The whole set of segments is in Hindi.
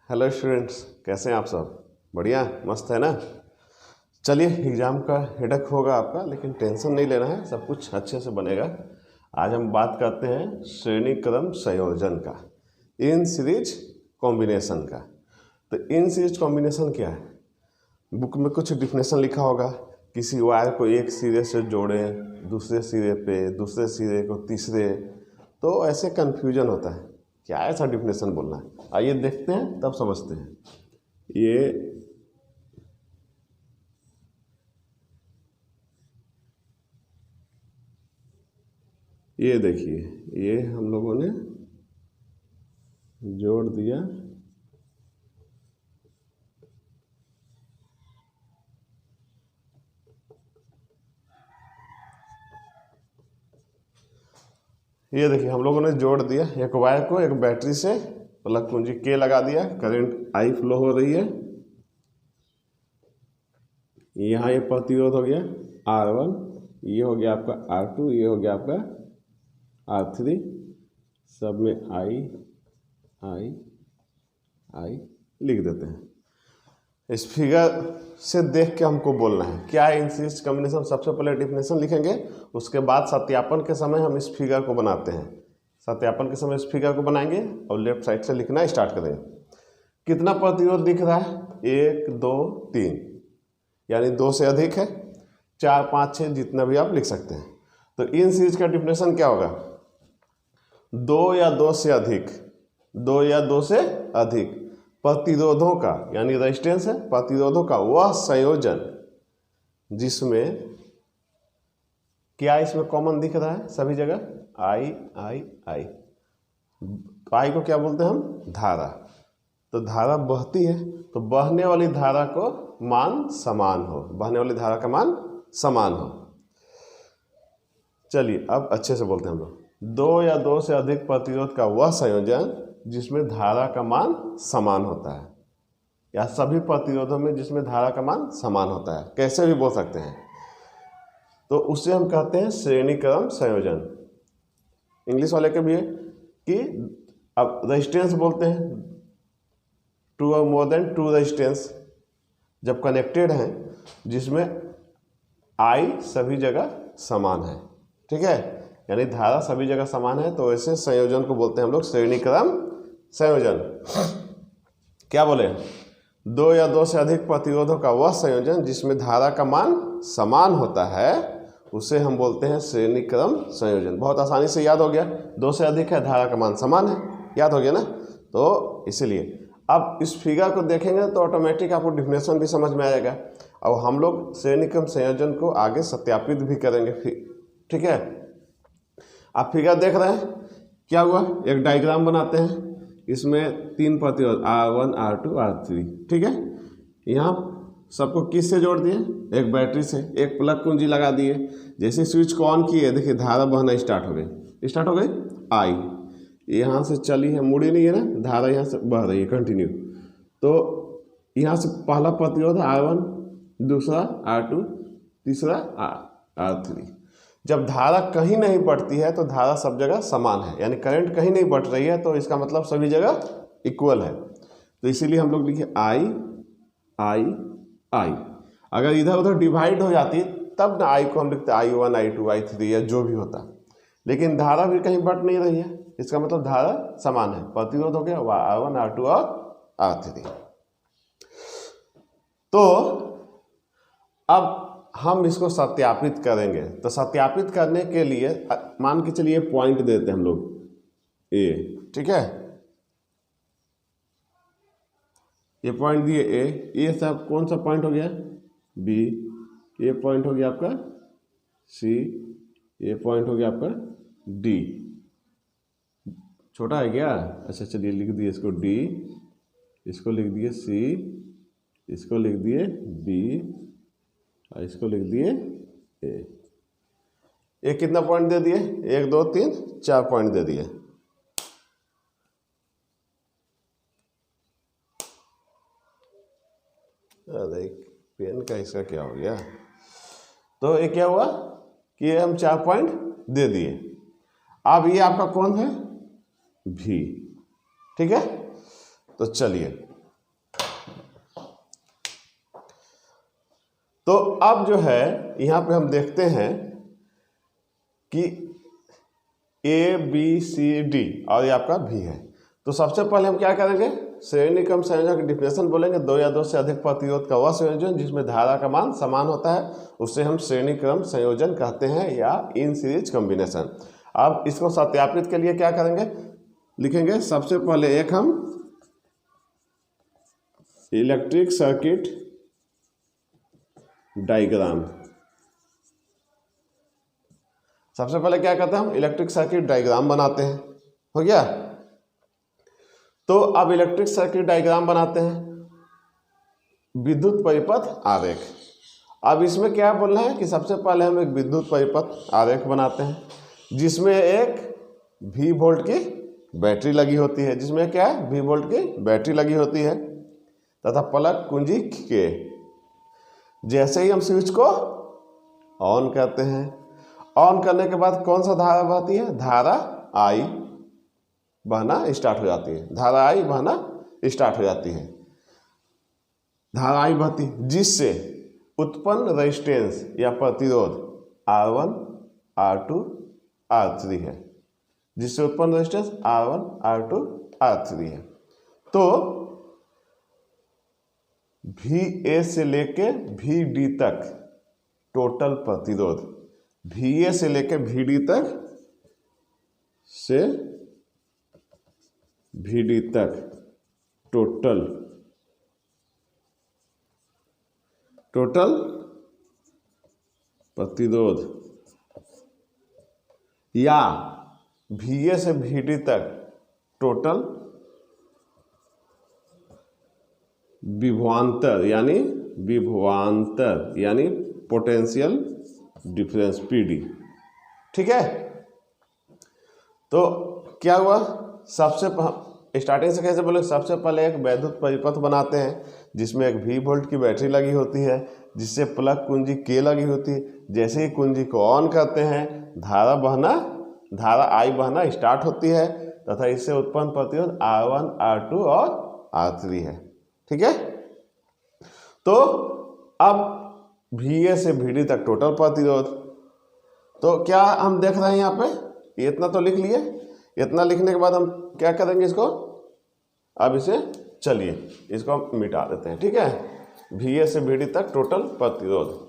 हेलो स्टूडेंट्स, कैसे हैं आप सब? बढ़िया, मस्त है ना। चलिए, एग्ज़ाम का हेडेक होगा आपका, लेकिन टेंशन नहीं लेना है, सब कुछ अच्छे से बनेगा। आज हम बात करते हैं श्रेणी क्रम संयोजन का, इन सीरीज कॉम्बिनेशन का। तो इन सीरीज कॉम्बिनेशन क्या है? बुक में कुछ डिफिनेशन लिखा होगा, किसी वायर को एक सिरे से जोड़ें दूसरे सिरे पे, दूसरे सिरे को तीसरे, तो ऐसे कन्फ्यूजन होता है। क्या ऐसा डिफिनेशन बोलना है? आइए देखते हैं, तब समझते हैं। ये देखिए, ये हम लोगों ने जोड़ दिया, ये देखिए हम लोगों ने जोड़ दिया एक वायर को एक बैटरी से, प्लग कुंजी के लगा दिया, करंट आई फ्लो हो रही है। यहाँ ये प्रतिरोध हो गया R1, ये हो गया आपका R2, ये हो गया आपका R3। सब में आई आई आई लिख देते हैं। इस फिगर से देख के हमको बोलना है क्या है इन सीरीज कॉम्बिनेशन। सबसे पहले डिफिनेशन लिखेंगे, उसके बाद सत्यापन के समय हम इस फिगर को बनाते हैं। सत्यापन के समय इस फिगर को बनाएंगे और लेफ्ट साइड से लिखना स्टार्ट करेंगे। कितना प्रतिरोध दिख रहा है? 1 2 3, यानी 2 से अधिक है, 4 5 6 जितना भी आप लिख सकते हैं। तो इन सीरीज का डिफिनेशन क्या होगा? 2 या 2 से अधिक, 2 या 2 से अधिक प्रतिरोधों का, यानी रेजिस्टेंस है, प्रतिरोधों का वह संयोजन जिसमें क्या इसमें कॉमन दिख रहा है सभी जगह? आई आई आई। आई को क्या बोलते हैं हम? धारा। तो धारा बहती है, तो बहने वाली धारा को मान समान हो, बहने वाली धारा का मान समान हो। चलिए अब अच्छे से बोलते हैं हम लोग। 2 या 2 से अधिक प्रतिरोध का वह संयोजन जिसमें धारा का मान समान होता है, या सभी प्रतिरोधों में जिसमें धारा का मान समान होता है, कैसे भी बोल सकते हैं। तो उससे हम कहते हैं श्रेणी क्रम संयोजन। इंग्लिश वाले के भी है कि अब रेजिस्टेंस बोलते हैं, 2 और मोर देन 2 रेजिस्टेंस जब कनेक्टेड हैं, जिसमें आई सभी जगह समान है, ठीक है, यानी धारा सभी जगह समान है, तो ऐसे संयोजन को बोलते हैं हम लोग श्रेणी क्रम संयोजन। क्या बोले? 2 या 2 से अधिक प्रतिरोधों का वह संयोजन जिसमें धारा का मान समान होता है, उसे हम बोलते हैं श्रेणी क्रम संयोजन। बहुत आसानी से याद हो गया, 2 से अधिक है, धारा का मान समान है, याद हो गया ना। तो इसीलिए अब इस फिगर को देखेंगे तो ऑटोमेटिक आपको डिफिनेशन भी समझ में आएगा, और हम लोग श्रेणी क्रम संयोजन को आगे सत्यापित भी करेंगे, ठीक है। आप फिगर देख रहे हैं, क्या हुआ? एक डायग्राम बनाते हैं, इसमें 3 प्रतिरोध R1 R2 R3, ठीक है। यहाँ सबको किस से जोड़ दिए? एक बैटरी से, एक प्लग कुंजी लगा दिए। जैसे स्विच को ऑन किए, देखिए धारा बहना स्टार्ट हो गई, आई यहाँ से चली है, मुड़ी नहीं है ना, धारा यहाँ से बह रही है कंटिन्यू। तो यहाँ से पहला प्रतिरोध R1, दूसरा R2, तीसरा R3। जब धारा कहीं नहीं बढ़ती है तो धारा सब जगह समान है, यानी करंट कहीं नहीं बढ़ रही है, तो इसका मतलब सभी जगह इक्वल है। तो इसीलिए हम लोग लिखे आई आई आई। अगर इधर उधर डिवाइड हो जाती तब ना आई को हम लिखते I1 I2 I3 या जो भी होता, लेकिन धारा भी कहीं बढ़ नहीं रही है, इसका मतलब धारा समान है। प्रतिरोध हो गया R1 R2 और R3। तो अब हम इसको सत्यापित करेंगे। तो सत्यापित करने के लिए मान के चलिए पॉइंट देते हैं हम लोग ए, ठीक है, ये पॉइंट दिए ए, ये सब कौन सा पॉइंट हो गया? बी, ये पॉइंट हो गया आपका सी, ये पॉइंट हो गया आपका डी। छोटा है क्या? अच्छा चलिए लिख दिए इसको डी, इसको लिख दिए सी, इसको लिख दिए बी, और इसको लिख दिए ए। ये कितना पॉइंट दे दिए? 1 2 3 4 पॉइंट दे दिए। अरे पेन का इसका क्या हो गया? तो ये क्या हुआ कि हम 4 पॉइंट दे दिए। अब ये आपका कौन है? भी, ठीक है। तो चलिए तो अब जो है यहाँ पे हम देखते हैं कि ABCD और ये आपका भी है। तो सबसे पहले हम क्या करेंगे, श्रेणी क्रम संयोजन की डिफिनेशन बोलेंगे। दो या दो से अधिक प्रतिरोध का वह संयोजन जिसमें धारा का मान समान होता है उसे हम श्रेणी क्रम संयोजन कहते हैं या इन सीरीज कॉम्बिनेशन। अब इसको सत्यापित के लिए क्या करेंगे, लिखेंगे सबसे पहले एक हम इलेक्ट्रिक सर्किट डायग्राम। सबसे पहले क्या करते हैं, हम इलेक्ट्रिक सर्किट डायग्राम बनाते हैं। हो गया। तो अब इलेक्ट्रिक सर्किट डायग्राम बनाते हैं, विद्युत परिपथ आरेख। अब इसमें क्या बोलना है कि सबसे पहले हम एक विद्युत परिपथ आरेख बनाते हैं जिसमें एक V वोल्ट की बैटरी लगी होती है, जिसमें क्या है V वोल्ट की बैटरी लगी होती है तथा प्लग कुंजी के। जैसे ही हम स्विच को ऑन करते हैं, ऑन करने के बाद कौन सा धारा बहती है, धारा I बहना स्टार्ट हो जाती है। धारा I बहना स्टार्ट हो जाती है, धारा I बहती है, जिससे उत्पन्न रेजिस्टेंस या प्रतिरोध R1 R2 R3 है, जिससे उत्पन्न रेजिस्टेंस R1 R2 R3 है। तो VA से लेके VD तक टोटल प्रतिरोध, VA से लेके VD तक से VD तक टोटल प्रतिरोध या VA से VD तक टोटल विभवांतर यानी पोटेंशियल डिफरेंस PD। ठीक है। तो क्या हुआ, सबसे स्टार्टिंग से कैसे बोले, सबसे पहले एक वैद्युत परिपथ बनाते हैं जिसमें एक V वोल्ट की बैटरी लगी होती है जिससे प्लग कुंजी K लगी होती है। जैसे ही कुंजी को ऑन करते हैं धारा I बहना स्टार्ट होती है तथा इससे उत्पन्न प्रतिरोध R1 R2 और R3 है। ठीक है। तो अब VA से VD तक टोटल प्रतिरोध, तो क्या हम देख रहे हैं यहाँ पे, इतना तो लिख लिए। इतना लिखने के बाद हम क्या करेंगे, इसको अब इसे चलिए इसको हम मिटा देते हैं। ठीक है। VA से VD तक टोटल प्रतिरोध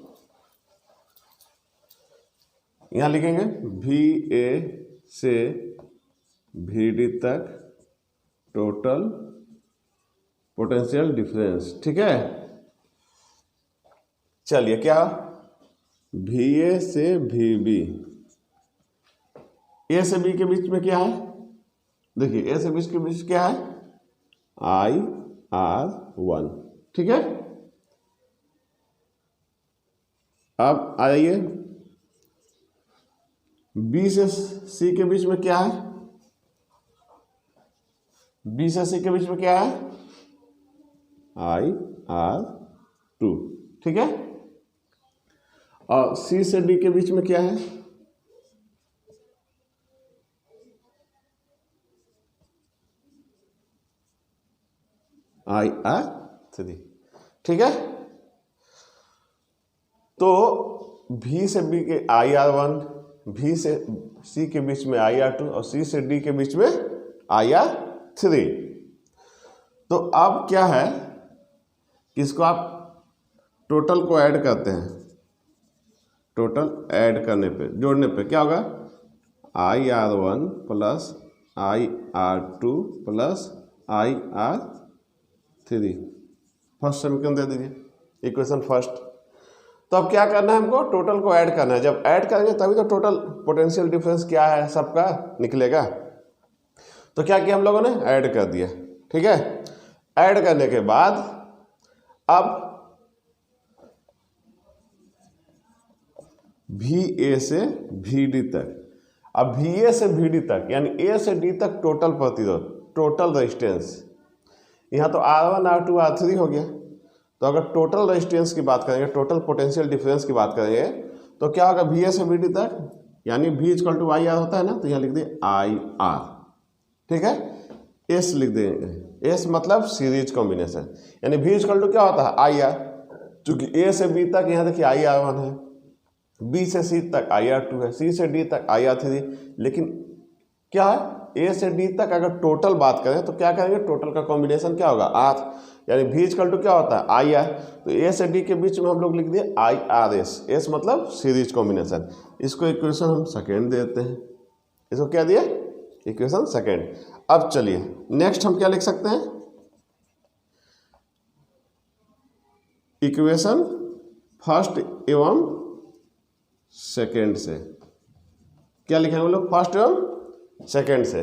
यहाँ लिखेंगे, VA से VD तक टोटल पोटेंशियल डिफरेंस। ठीक है। चलिए क्या, VA से VB, A से B के बीच में क्या है, देखिए A से B के बीच क्या है, IR1। ठीक है। अब आइए B से C के बीच में क्या है, B से C के बीच में क्या है, IR2। ठीक है। और C से D के बीच में क्या है, IR3। ठीक है। तो V से B के IR1, V से C के बीच में IR2 और C से D के बीच में IR3। तो अब क्या है कि इसको आप टोटल को ऐड करते हैं, टोटल ऐड करने पे, जोड़ने पे क्या होगा, IR1 plus IR2 plus IR3। First समीकरण दे दीजिए, इक्वेशन फर्स्ट। तो अब क्या करना है, हमको टोटल को ऐड करना है। जब ऐड करेंगे तभी तो टोटल पोटेंशियल डिफरेंस क्या है सबका निकलेगा। तो क्या किया हम लोगों ने, ऐड कर दिया। ठीक है। ऐड करने के बाद अब VA से VD तक, अब VA से VD तक यानी A से D तक टोटल प्रतिरोध, टोटल रेजिस्टेंस, यहाँ तो R1 R2 R3 हो गया। तो अगर टोटल रेजिस्टेंस की बात करेंगे, टोटल पोटेंशियल डिफरेंस की बात करेंगे, तो क्या होगा, VA से VD तक यानी V इक्वल टू IR होता है ना, तो यहाँ लिख दें IR। ठीक है। S लिख देंगे, S मतलब सीरीज कॉम्बिनेशन, यानी V इक्वल टू क्या होता है, IR। चूंकि ए से बी तक यहाँ देखिए IR1 है, बी से सी तक IR2 है, सी से डी तक IR3, लेकिन क्या है ए से डी तक अगर टोटल बात करें तो क्या करेंगे, टोटल का कॉम्बिनेशन क्या होगा R, यानी V इक्वल टू क्या होता है IR, तो ए से डी के बीच में हम लोग लिख दिए IRS, एस मतलब सीरीज कॉम्बिनेशन, इसको इक्वेशन हम सेकेंड देते हैं, इसको क्या दिए इक्वेशन सेकेंड। अब चलिए नेक्स्ट हम क्या लिख सकते हैं, इक्वेशन फर्स्ट एवं सेकेंड से, क्या लिखेंगे हम लोग फर्स्ट एवं सेकेंड से,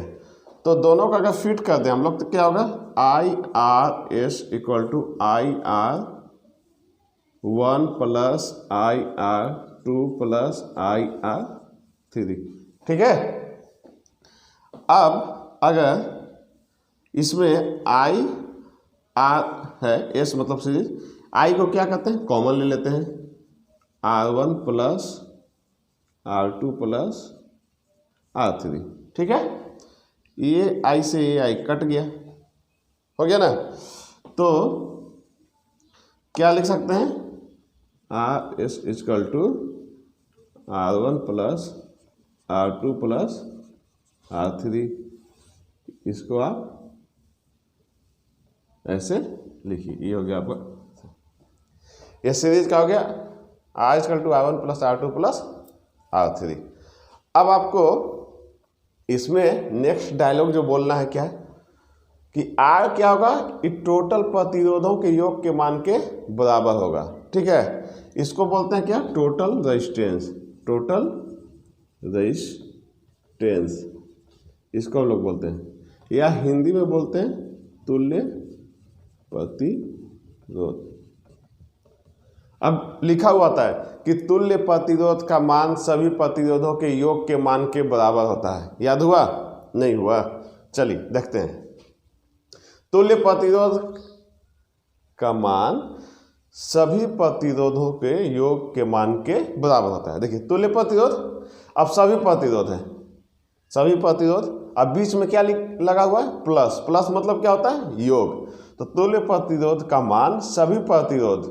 तो दोनों का अगर फिट कर दें हम लोग तो क्या होगा IRS equal to IR1 plus IR2 plus IR3, ठीक है। अब अगर इसमें IR है, S मतलब सीरीज, I को क्या कहते हैं कॉमन ले लेते हैं, R1 plus R2 plus R3, ठीक है। ये I से ये I कट गया, हो गया ना, तो क्या लिख सकते हैं RS equal to R1 plus R2 plus R3, इसको आप ऐसे लिखिए, ये हो गया आपका, ये सीरीज का हो गया R equal to R1 plus R2 plus R3। अब आपको इसमें नेक्स्ट डायलॉग जो बोलना है क्या है कि R क्या होगा, कि टोटल प्रतिरोधों के योग के मान के बराबर होगा, ठीक है। इसको बोलते हैं क्या, टोटल रेजिस्टेंस, टोटल रेजिस्टेंस इसको हम लोग बोलते हैं, या हिंदी में बोलते हैं तुल्य प्रतिरोध। अब लिखा हुआ आता है कि तुल्य प्रतिरोध का मान सभी प्रतिरोधों के योग के मान के बराबर होता है, याद हुआ नहीं हुआ, चलिए देखते हैं। तुल्य प्रतिरोध का मान सभी प्रतिरोधों के योग के मान के बराबर होता है। देखिए तुल्य प्रतिरोध, अब सभी प्रतिरोध है, सभी प्रतिरोध, अब बीच में क्या लगा हुआ है प्लस, प्लस मतलब क्या होता है योग, तो तुल्य प्रतिरोध का मान सभी प्रतिरोध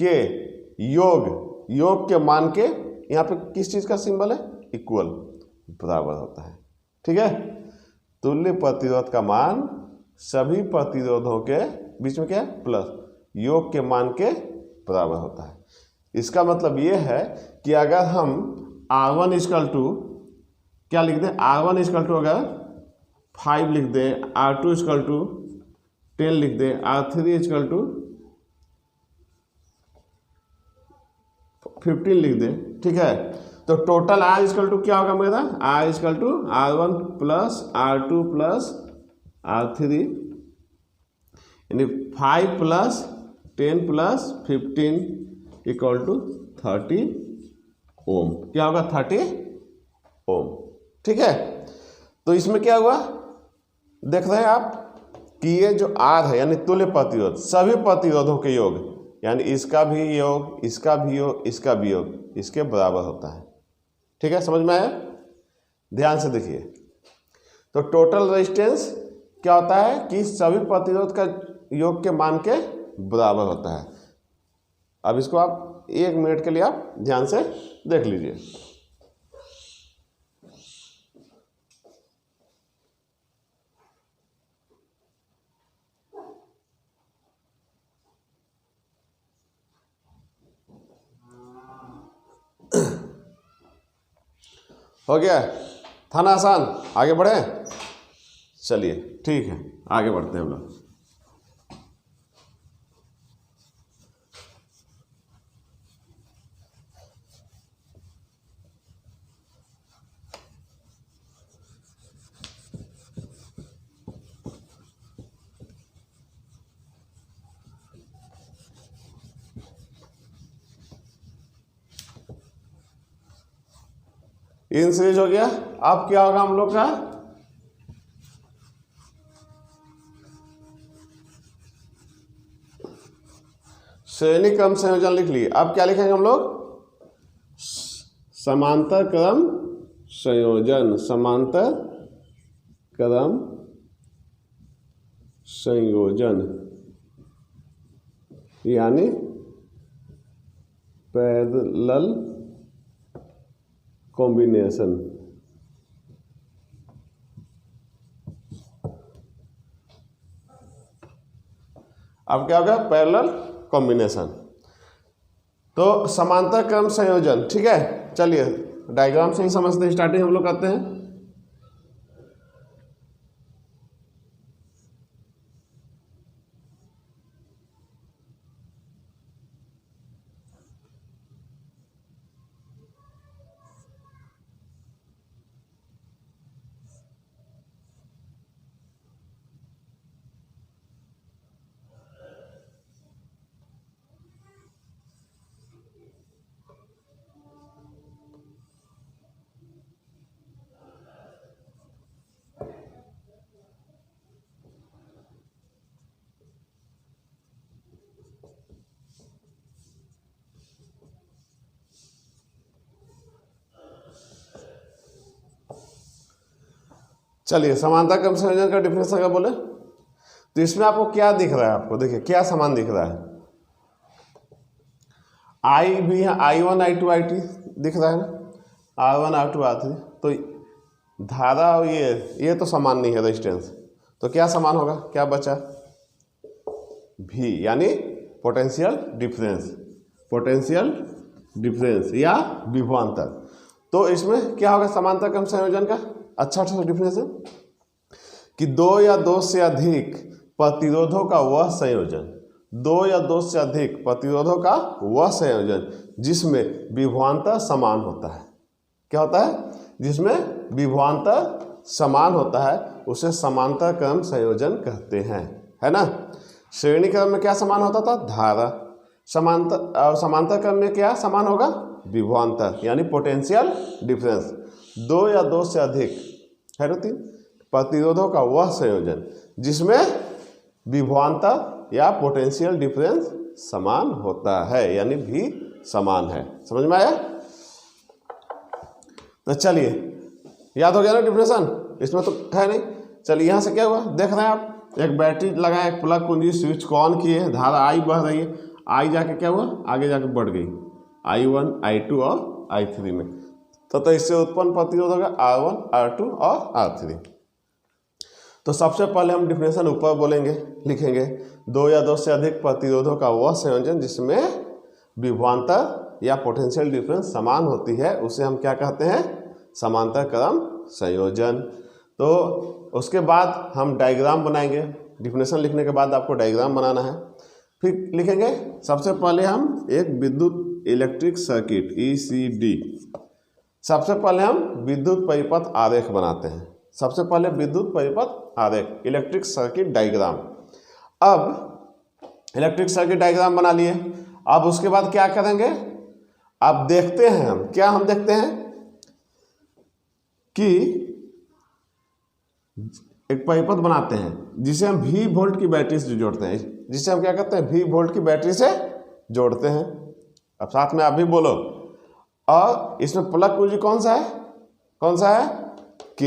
के योग के मान के, यहाँ पे किस चीज का सिंबल है इक्वल, बराबर होता है, ठीक है। तुल्य प्रतिरोध का मान सभी प्रतिरोधों के बीच में क्या है प्लस, योग के मान के बराबर होता है। इसका मतलब ये है कि अगर हम R1 इक्वल टू क्या लिख दें, R1 इक्वल टू अगर 5 लिख दें, R2 इक्वल टू 10 लिख दें, R3 इक्वल टू 15 लिख दें, ठीक है, तो टोटल R इक्वल टू क्या होगा मेरा, R equal to R1 plus R2 plus R3, यानी 5 plus 10 plus 15 equal to 30 ohm, क्या होगा 30 ओम, ठीक है। तो इसमें क्या हुआ देख रहे हैं आप कि ये जो R है यानी तुल्य प्रतिरोध, सभी प्रतिरोधों के योग, यानी इसका भी योग, इसका भी योग, इसका भी योग इसके बराबर होता है, ठीक है, समझ में आया, ध्यान से देखिए। तो टोटल रेजिस्टेंस क्या होता है कि सभी प्रतिरोध का योग के मान के बराबर होता है। अब इसको आप 1 मिनट के लिए आप ध्यान से देख लीजिए। हो गया, था ना आसान, आगे बढ़े, चलिए ठीक है आगे बढ़ते हैं हम लोग। इन सीरीज हो गया, अब क्या होगा हम लोग का, श्रेणी क्रम संयोजन लिख लिए। अब क्या लिखेंगे हम लोग, समांतर क्रम संयोजन, समांतर क्रम संयोजन, यानी पैरेलल कॉम्बिनेशन। अब क्या हो गया? Parallel combination. तो समांतर क्रम संयोजन, ठीक है। चलिए डायग्राम से ही समझते हैं, स्टार्टिंग हम लोग करते हैं। चलिए समांतर क्रम संयोजन का डिफरेंस अगर बोले तो इसमें आपको क्या दिख रहा है? आपको देखिए क्या समान दिख रहा है। आई भी है, I1 I2 I3 दिख रहा है ना, R1 R2 R3। तो धारा और ये तो समान नहीं है रेजिस्टेंस, तो क्या समान होगा? क्या बचा? भी, यानी पोटेंशियल डिफरेंस, पोटेंशियल डिफरेंस या विभवांतर। तो इसमें क्या होगा समांतर क्रम संयोजन का? अच्छा डिफरेंस है कि दो या दो से अधिक प्रतिरोधों का वह संयोजन, दो या दो से अधिक प्रतिरोधों का वह संयोजन जिसमें विभवांतर समान होता है। क्या होता है? जिसमें विभवांतर समान होता है उसे समांतर क्रम संयोजन कहते हैं, है ना। श्रेणी क्रम में क्या समान होता था? धारा। समांतर क्रम में क्या समान होगा? विभवांतर, यानी पोटेंशियल डिफरेंस। दो या दो से अधिक है ना, 3 प्रतिरोधों का वह संयोजन जिसमें विभवांतर या पोटेंशियल डिफरेंस समान होता है, यानी भी समान है। समझ में आया? तो चलिए याद हो गया ना डिफरेंशन, इसमें तो है नहीं। चलिए यहाँ से क्या हुआ देख रहे हैं आप, एक बैटरी लगा है, एक प्लग कुंजी, स्विच को ऑन किए, धारा आई बह रही है। आई जाके क्या हुआ? आगे जाके बढ़ गई I1 I2 और I3 में। तो इससे उत्पन्न प्रतिरोध होगा R1 R2 और R3। तो सबसे पहले हम डिफिनेशन ऊपर बोलेंगे, लिखेंगे, दो या दो से अधिक प्रतिरोधों का वह संयोजन जिसमें विभवांतर या पोटेंशियल डिफरेंस समान होती है उसे हम क्या कहते हैं? समांतर क्रम संयोजन। तो उसके बाद हम डायग्राम बनाएंगे। डिफिनेशन लिखने के बाद आपको डायग्राम बनाना है। फिर लिखेंगे सबसे पहले हम एक विद्युत इलेक्ट्रिक सर्किट ECD, सबसे पहले हम विद्युत परिपथ आरेख बनाते हैं। सबसे पहले विद्युत परिपथ आरेख, इलेक्ट्रिक सर्किट डायग्राम। अब इलेक्ट्रिक सर्किट डायग्राम बना लिए। अब उसके बाद क्या करेंगे? अब देखते हैं हम क्या, हम देखते हैं कि एक परिपथ बनाते हैं जिसे हम V वोल्ट की बैटरी से जोड़ते हैं, जिसे हम क्या कहते हैं? V वोल्ट की बैटरी से जोड़ते हैं। अब साथ में आप भी बोलो। और इसमें प्लग कुंजी कौन सा है? कौन सा है? K।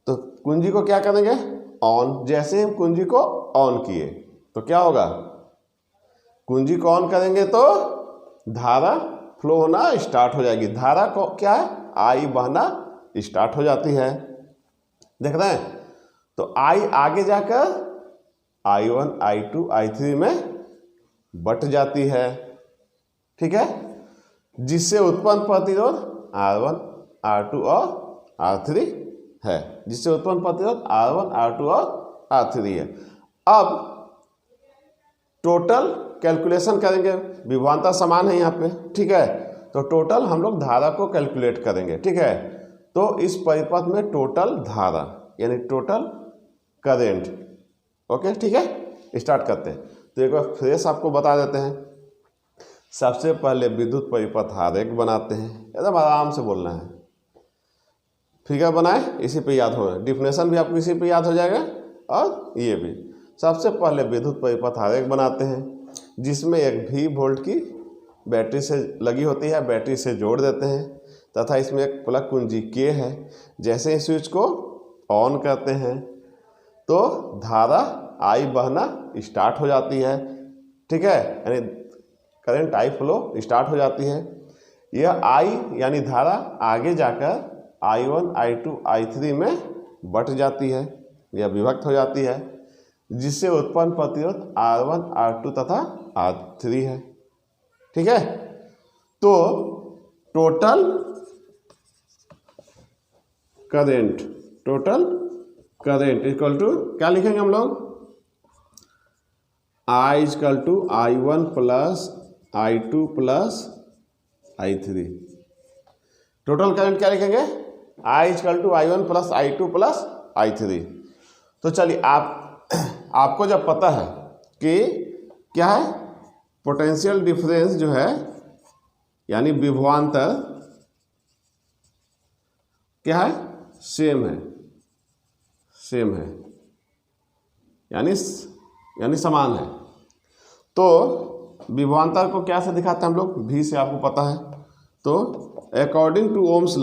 तो कुंजी को क्या करेंगे? ऑन। जैसे हम कुंजी को ऑन किए तो क्या होगा? कुंजी को ऑन करेंगे तो धारा फ्लो होना स्टार्ट हो जाएगी। धारा को क्या है? I बहना स्टार्ट हो जाती है। देख रहे हैं? तो I आगे जाकर I1 I2 I3 में बट जाती है, ठीक है, जिससे उत्पन्न प्रतिरोध R1 R2 और R3 है, जिससे उत्पन्न प्रतिरोध R1 R2 और R3 है। अब टोटल कैलकुलेशन करेंगे, विभवांतर समान है यहाँ पे, ठीक है। तो टोटल हम लोग धारा को कैलकुलेट करेंगे, ठीक है। तो इस परिपथ में टोटल धारा यानी टोटल करेंट, ओके, ठीक है। स्टार्ट करते हैं। तो एक बार फ्रेश आपको बता देते हैं। सबसे पहले विद्युत परिपथ आरेख बनाते हैं, एकदम आराम से बोलना है। फिगर बनाए, इसी पे याद हो, डिफिनेशन भी आपको इसी पे याद हो जाएगा और ये भी। सबसे पहले विद्युत परिपथ आरेख बनाते हैं जिसमें एक V वोल्ट की बैटरी से लगी होती है, बैटरी से जोड़ देते हैं तथा इसमें एक प्लग कुंजी K है। जैसे ही स्विच को ऑन करते हैं तो धारा I बहना स्टार्ट हो जाती है, ठीक है। यानी करंट आई फ्लो स्टार्ट हो जाती है। यह आई यानी धारा आगे जाकर I1 I2 I3 में बट जाती है या विभक्त हो जाती है, जिससे उत्पन्न प्रतिरोध R1 R2 तथा R3 है। ठीक है, तो टोटल करेंट इक्वल टू क्या लिखेंगे हम लोग, I equal to I1 plus I2 plus I3। Total current क्या लिखेंगे, I equal to I1 plus I2 plus I3। तो चलिए आपको जब पता है कि क्या है, पोटेंशियल डिफरेंस जो है यानी विभवांतर क्या है, सेम है यानी समान है। तो विभवांतर को क्या से दिखाते हैं हम लोग, भी से, आपको पता है। तो अकॉर्डिंग टू ओम्स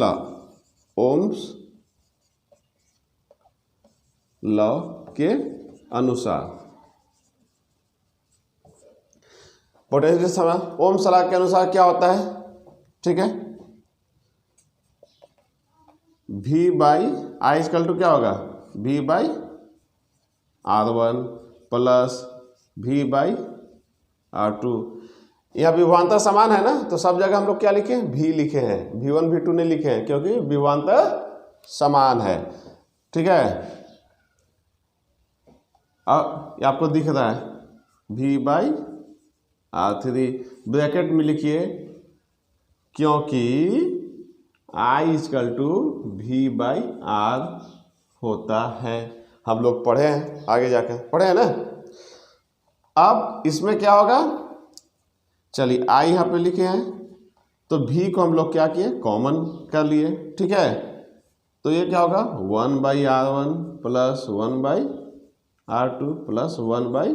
लॉ के अनुसार पोटेंशियल समान, ओम्स लॉ के अनुसार क्या होता है, ठीक है, V by I equal to क्या होगा, V by R1 plus V by R2। यह विभवांतर समान है ना, तो सब जगह हम लोग क्या लिखे, V लिखे हैं, V1 V2 नहीं लिखे हैं, क्योंकि विभवांतर समान है। ठीक है, अब आपको दिख रहा है V बाई R3, ब्रैकेट में लिखिए, क्योंकि I equal to V by R होता है। हम लोग पढ़े हैं, आगे जाकर पढ़े हैं ना। अब इसमें क्या होगा, चलिए I यहाँ पे लिखे हैं, तो V को हम लोग क्या किए, कॉमन कर लिए। ठीक है, तो ये क्या होगा, 1 by R1 plus 1 by R2 plus 1 by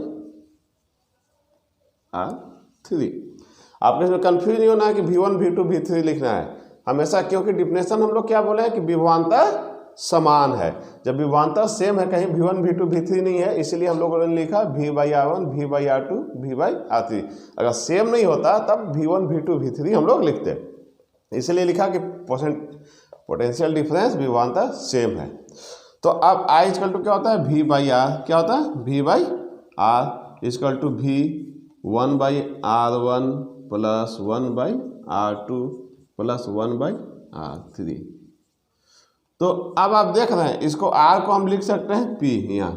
R3। आपको इसमें कंफ्यूज नहीं होना है कि V1 V2 V3 लिखना है हमेशा, क्योंकि डिफिनेशन हम लोग क्या बोले हैं कि विभवांतर समान है। जब विभवांतर सेम है, कहीं V1 V2 V3 नहीं है, इसलिए हम लोगों ने लिखा V by R1 V by R2 V by R3। अगर सेम नहीं होता तब V1 V2 V3 हम लोग लिखते, इसलिए लिखा कि पोटेंशियल डिफरेंस विभवांतर सेम है। तो अब I इक्वल टू क्या होता है, V बाई R, क्या होता है, V by R equal to V 1 by R1 plus 1 by R2 plus 1 by R3। तो अब आप देख रहे हैं, इसको R को हम लिख सकते हैं P यहाँ,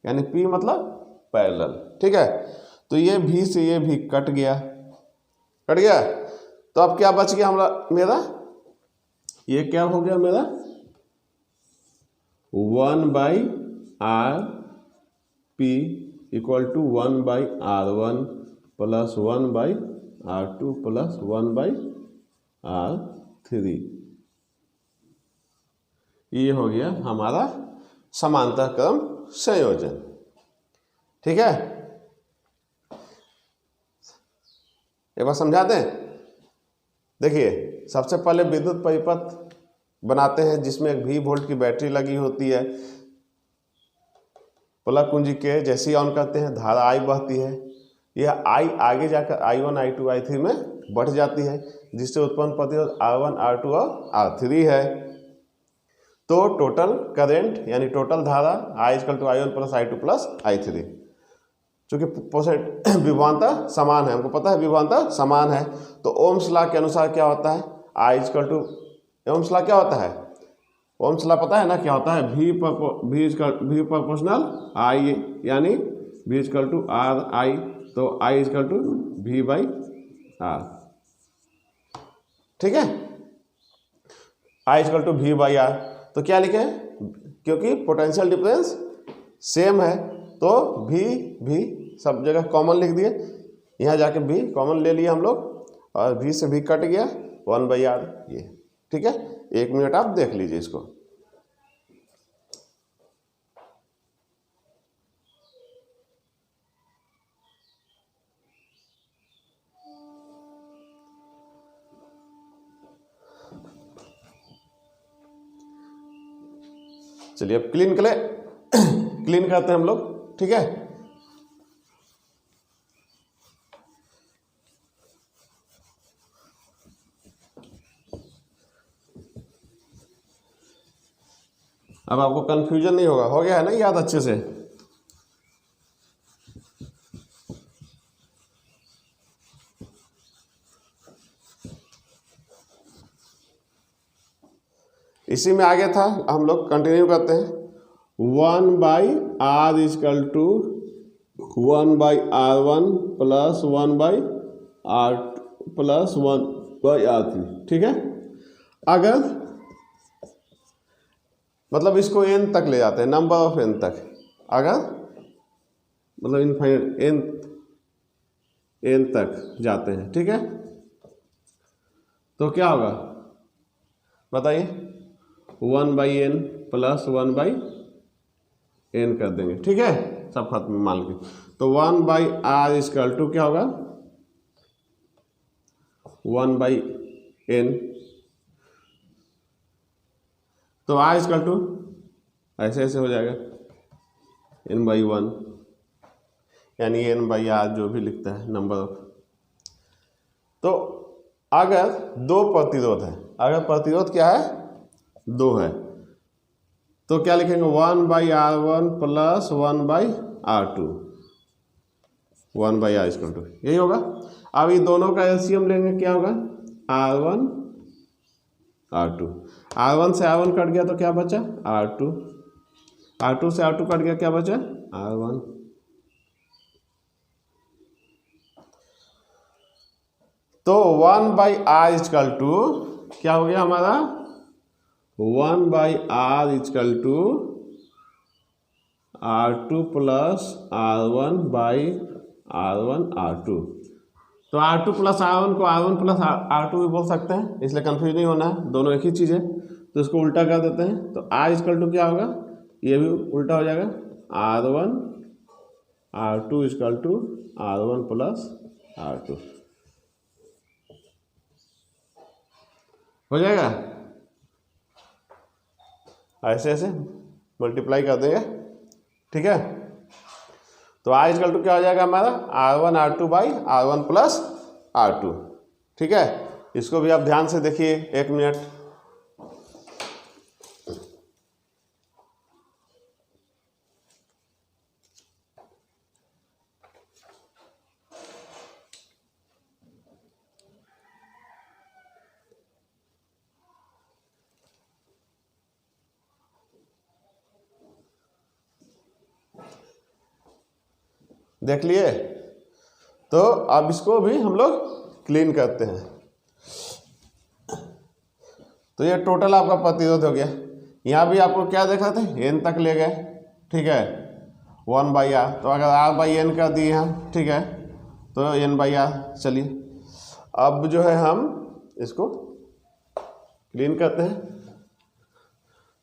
यानी P मतलब पैरेलल। ठीक है, तो ये V से ये भी कट गया। तो अब क्या बच गया मेरा, ये क्या हो गया मेरा, 1 by R P equal to 1 by R1 plus 1 by R2 plus 1 by R3। ये हो गया हमारा समांतर क्रम संयोजन। ठीक है, एक बार समझा दें। देखिए, सबसे पहले विद्युत परिपथ बनाते हैं जिसमें एक V वोल्ट की बैटरी लगी होती है। प्लग कुंजी के जैसे ही ऑन करते हैं, धारा I बहती है। यह I आगे जाकर I1 I2 I3 में बढ़ जाती है, जिससे उत्पन्न प्रतिरोध R1 R2 और R3 है। तो टोटल करंट यानी टोटल धारा I equal to I1 plus I2 plus I3। चूंकि विभवांतर समान है, हमको पता है विभवांतर समान है, तो ओम्स लॉ के अनुसार क्या होता है, I equal to, Ohm's law क्या होता है, ओम्स लॉ पता है ना क्या होता है, V प्रोपोर्शनल I, यानी V equal to R I, तो I equal to V by R। ठीक है, I equal to V by R। तो क्या लिखे, क्योंकि पोटेंशियल डिफरेंस सेम है, तो भी सब जगह कॉमन लिख दिए। यहाँ जाके भी कॉमन ले लिए हम लोग, और भी से भी कट गया, 1 बाई R ये। ठीक है, 1 मिनट आप देख लीजिए इसको। चलिए अब क्लीन करते हैं हम लोग। ठीक है, अब आपको कंफ्यूजन नहीं होगा, हो गया है ना याद अच्छे से। इसी में आगे था, हम लोग कंटिन्यू करते हैं। 1/r is equal to 1/r1 plus 1/r2 plus 1/r3, ठीक है। अगर मतलब इसको n तक ले जाते हैं, नंबर ऑफ n तक, अगर मतलब इनफाइनाइट n तक जाते हैं, ठीक है, तो क्या होगा बताइए। 1/n प्लस 1/n कर देंगे, ठीक है, सब खत्म मान के। तो 1/r इजकल टू क्या होगा 1/n, तो r इजकल टू ऐसे ऐसे हो जाएगा n/1, यानी n/r जो भी लिखता है नंबर ऑफ। तो अगर दो प्रतिरोध है, अगर प्रतिरोध क्या है 2 है, तो क्या लिखेंगे 1/r1 plus 1/r2, 1/r is equal to यही होगा। अब ये दोनों का एलसीएम लेंगे, क्या होगा r1 r2, r1 से r1 कट गया तो क्या बचा r2, r2 से r2 कट गया क्या बचा r1। तो 1/r इजकल टू क्या हो गया हमारा 1/r is equal to r2 plus r1/r1 r2। तो r2 प्लस r1 को r1 प्लस r2 भी बोल सकते हैं, इसलिए कंफ्यूज नहीं होना है, दोनों एक ही चीज़ है। तो इसको उल्टा कर देते हैं, तो r इजकल टू क्या होगा, ये भी उल्टा हो जाएगा r1 r2 is equal to r1 plus r2 हो जाएगा। ऐसे ऐसे मल्टीप्लाई कर देंगे, ठीक है। तो r इजकल टू क्या हो जाएगा हमारा r1 r2/r1 प्लस r2, ठीक है। इसको भी आप ध्यान से देखिए, 1 मिनट। देख लिए, तो अब इसको भी हम लोग क्लीन करते हैं। तो ये टोटल आपका प्रतिरोध हो गया। यहाँ भी आपको क्या देखा था n तक ले गए, ठीक है, 1/r। तो अगर r/n कर दिए हम, ठीक है, तो n/r। चलिए अब जो है हम इसको क्लीन करते हैं।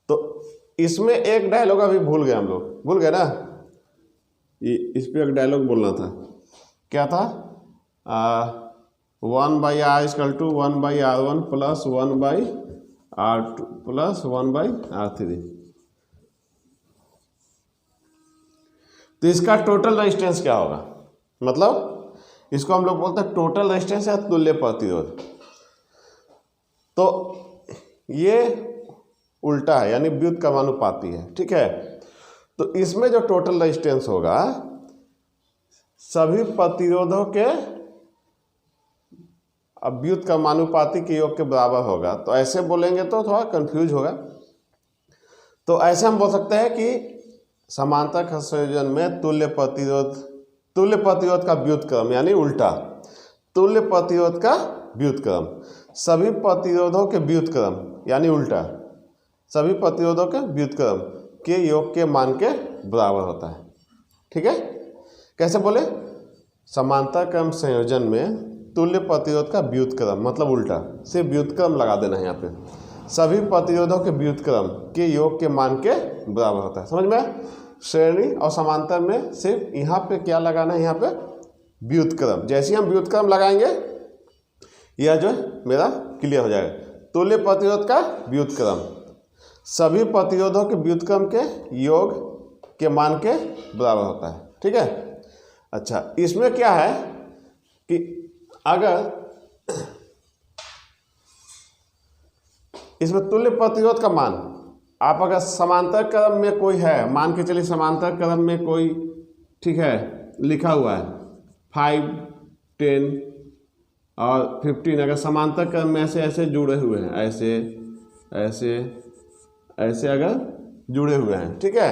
तो इसमें एक डायलॉग अभी भूल गए हम लोग, भूल गए ना, इस पे एक डायलॉग बोलना था, क्या था 1/r is equal to 1/r1 plus 1/r2 plus 1/r3। तो इसका टोटल रेजिस्टेंस क्या होगा, मतलब इसको हम लोग बोलते हैं टोटल रेजिस्टेंस या तुल्य प्रतिरोध। तो ये उल्टा है, यानी व्युत्क्रमानुपाती है, ठीक है। तो इसमें जो टोटल रेजिस्टेंस होगा सभी प्रतिरोधों के व्युत्क्रमानुपाती के योग के बराबर होगा। तो ऐसे बोलेंगे तो थोड़ा कंफ्यूज होगा। तो ऐसे हम बोल सकते हैं कि समांतर संयोजन में तुल्य प्रतिरोध का व्युत्क्रम यानी उल्टा, तुल्य प्रतिरोध का व्युत्क्रम सभी प्रतिरोधों के व्युत्क्रम यानी उल्टा, सभी प्रतिरोधों के व्युत्क्रम के योग के मान के बराबर होता है, ठीक है। कैसे बोले, समांतर क्रम संयोजन में तुल्य प्रतिरोध का व्युत्क्रम मतलब उल्टा, सिर्फ व्युत्क्रम लगा देना है यहाँ पे, सभी प्रतिरोधों के व्युत्क्रम के योग के मान के बराबर होता है। समझ में, श्रेणी और समांतर में सिर्फ यहाँ पे क्या लगाना है, यहाँ पे व्युत्क्रम। जैसे ही हम व्युत्क्रम लगाएंगे यह जो मेरा क्लियर हो जाएगा। तुल्य प्रतिरोध का व्युत्क्रम सभी प्रतिरोधों के व्युत्क्रम के योग के मान के बराबर होता है, ठीक है। अच्छा, इसमें क्या है कि अगर इसमें तुल्य प्रतिरोध का मान आप अगर समांतर क्रम में कोई है, मान के चलिए समांतर क्रम में कोई, ठीक है, लिखा हुआ है 5, 10 और 15, अगर समांतर क्रम में ऐसे ऐसे जुड़े हुए हैं, ऐसे ऐसे ऐसे अगर जुड़े हुए हैं, ठीक है,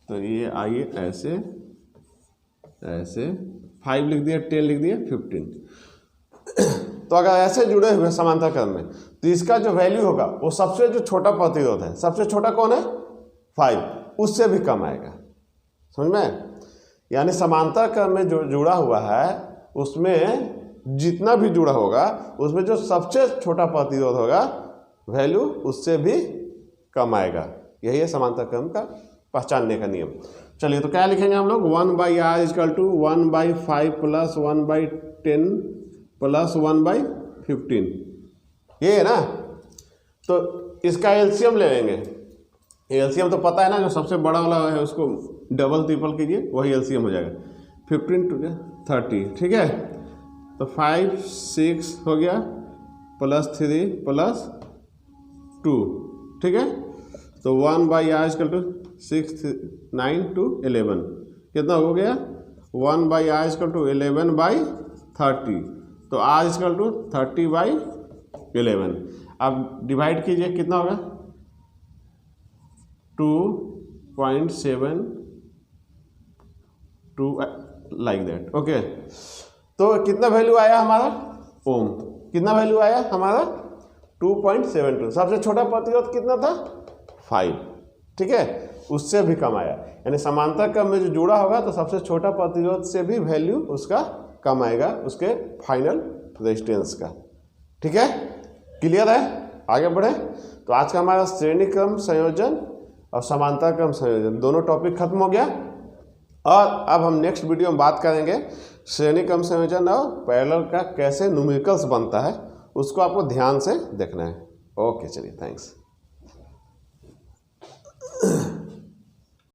तो ये आइए ऐसे ऐसे 5 लिख दिया, 10 लिख दिया, 15। तो अगर ऐसे जुड़े हुए समांतर क्रम में, तो इसका जो वैल्यू होगा वो सबसे जो छोटा प्रतिरोध है, सबसे छोटा कौन है 5, उससे भी कम आएगा। समझ में? यानी समांतर क्रम में जो जुड़ा हुआ है उसमें जितना भी जुड़ा होगा उसमें जो सबसे छोटा प्रतिरोध होगा वैल्यू उससे भी कम आएगा। यही है समांतर क्रम का पहचानने का नियम। चलिए तो क्या लिखेंगे हम लोग, 1/r equal to 1/5 plus 1/10 plus 1/15, ये है ना। तो इसका एलसीएम ले लेंगे। एलसीएम तो पता है ना, जो सबसे बड़ा वाला है उसको डबल ट्रिपल कीजिए, वही एलसीएम हो जाएगा। 15 to 30, ठीक है। तो 5 6 हो गया प्लस 3 प्लस 2, ठीक है। तो 1/r इक्वल टू 6 9 to 11, कितना हो गया 1/r इक्वल टू 11/30। तो r इक्वल टू 30/11। अब डिवाइड कीजिए, कितना होगा 2.72 लाइक दैट। ओके, तो कितना वैल्यू आया हमारा ओम, कितना वैल्यू आया हमारा 2.72। सबसे छोटा प्रतिरोध कितना था 5, ठीक है, उससे भी कम आया। यानी समांतर क्रम में जो जुड़ा होगा तो सबसे छोटा प्रतिरोध से भी वैल्यू उसका कम आएगा, उसके फाइनल रेजिस्टेंस का। ठीक है, क्लियर है? आगे बढ़े। तो आज का हमारा श्रेणी क्रम संयोजन और समांतर क्रम संयोजन दोनों टॉपिक खत्म हो गया। और अब हम नेक्स्ट वीडियो में बात करेंगे श्रेणी क्रम संयोजन और पैरेलल का कैसे न्यूमेरिकल्स बनता है, उसको आपको ध्यान से देखना है। ओके, चलिए, थैंक्स।